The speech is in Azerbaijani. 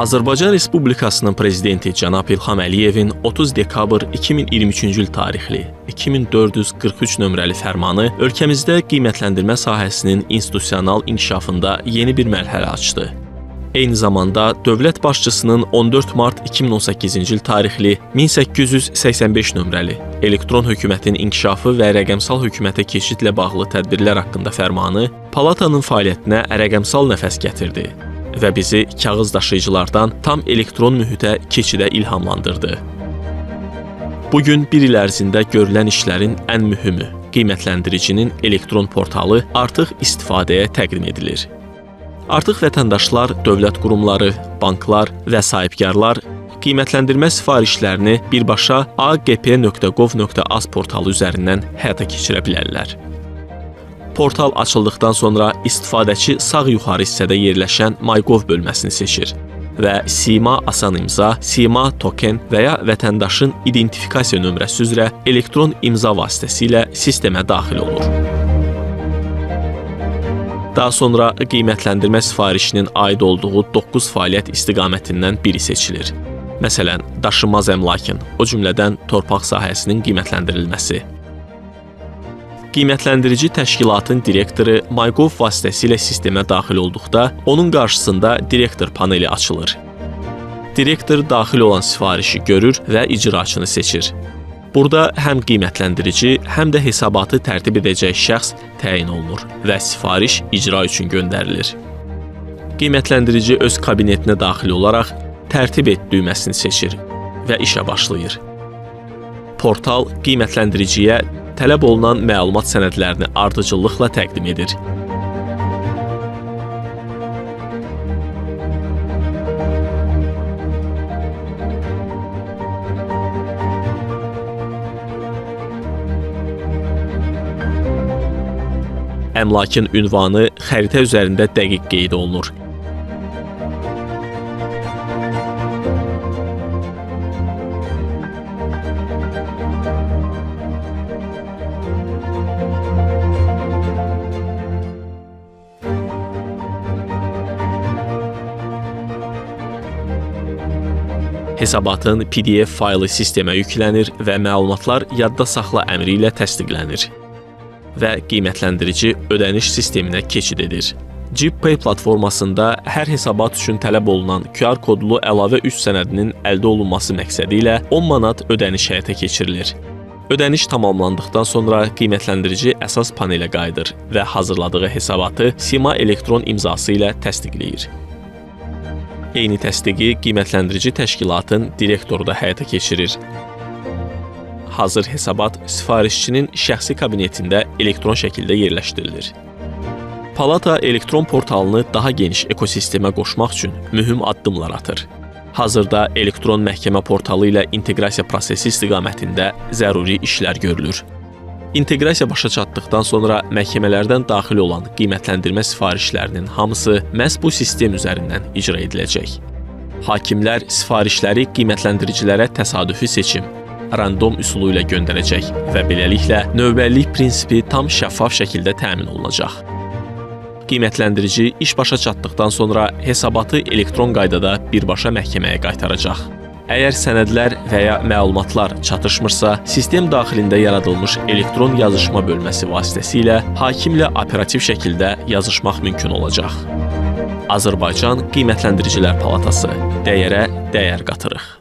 Azərbaycan Respublikasının prezidenti cənab İlham Əliyevin 30 dekabr 2023-cü il tarixli 2443 nömrəli fərmanı ölkəmizdə qiymətləndirmə sahəsinin institusional inkişafında yeni bir mərhələ açdı. Eyni zamanda dövlət başçısının 14 mart 2018-ci il tarixli 1885 nömrəli elektron hökumətin inkişafı və rəqəmsal hökumətə keçidlə bağlı tədbirlər haqqında fərmanı palatanın fəaliyyətinə rəqəmsal nəfəs gətirdi və bizi kağız daşıyıcılardan tam elektron mühitə keçidə ilhamlandırdı. Bugün bir il ərzində görülən işlərin ən mühümü, qiymətləndiricinin elektron portalı artıq istifadəyə təqdim edilir. Artıq vətəndaşlar, dövlət qurumları, banklar və sahibkarlar qiymətləndirmə sifarişlərini birbaşa aqp.gov.az portalı üzərindən həyata keçirə bilərlər. Portal açıldıqdan sonra istifadəçi sağ yuxarı hissədə yerləşən MyGov bölməsini seçir və Sima asan imza, Sima token və ya vətəndaşın identifikasiya nömrəsi üzrə elektron imza vasitəsilə sistemə daxil olur. Daha sonra qiymətləndirmə sifarişinin aid olduğu 9 fəaliyyət istiqamətindən biri seçilir. Məsələn, daşınmaz əmlakın, o cümlədən torpaq sahəsinin qiymətləndirilməsi. Qiymətləndirici təşkilatın direktoru MyGov vasitəsilə sistemə daxil olduqda, onun qarşısında direktor paneli açılır. Direktor daxil olan sifarişi görür və icraçını seçir. Burada həm qiymətləndirici, həm də hesabatı tərtib edəcək şəxs təyin olunur və sifariş icra üçün göndərilir. Qiymətləndirici öz kabinetinə daxil olaraq tərtib et düyməsini seçir və işə başlayır. Portal qiymətləndiriciyə tələb olunan məlumat sənədlərini ardıcıllıqla təqdim edir. Əmlakın ünvanı xəritə üzərində dəqiq qeyd olunur. Hesabatın PDF faylı sistemə yüklənir və məlumatlar yadda saxla əmri ilə təsdiqlənir və qiymətləndirici ödəniş sisteminə keçid edir. GPay platformasında hər hesabat üçün tələb olunan QR kodlu əlavə üst sənədinin əldə olunması məqsədi ilə 10 manat ödəniş həyata keçirilir. Ödəniş tamamlandıqdan sonra qiymətləndirici əsas panelə qayıdır və hazırladığı hesabatı Sima elektron imzası ilə təsdiqləyir. Eyni təsdiqi qiymətləndirici təşkilatın direktoru da həyata keçirir. Hazır hesabat sifarişçinin şəxsi kabinetində elektron şəkildə yerləşdirilir. Palata elektron portalını daha geniş ekosistemə qoşmaq üçün mühüm addımlar atır. Hazırda elektron məhkəmə portalı ilə inteqrasiya prosesi istiqamətində zəruri işlər görülür. İnteqrasiya başa çatdıqdan sonra məhkəmələrdən daxil olan qiymətləndirmə sifarişlərinin hamısı məhz bu sistem üzərindən icra ediləcək. Hakimlər sifarişləri qiymətləndiricilərə təsadüfi seçim, random üsulu ilə göndərəcək və beləliklə növbəlilik prinsipi tam şəffaf şəkildə təmin olunacaq. Qiymətləndirici iş başa çatdıqdan sonra hesabatı elektron qaydada birbaşa məhkəməyə qaytaracaq. Əgər sənədlər və ya məlumatlar çatışmırsa, sistem daxilində yaradılmış elektron yazışma bölməsi vasitəsilə hakimlə operativ şəkildə yazışmaq mümkün olacaq. Azərbaycan Qiymətləndiricilər Palatası. Dəyərə dəyər qatırıq.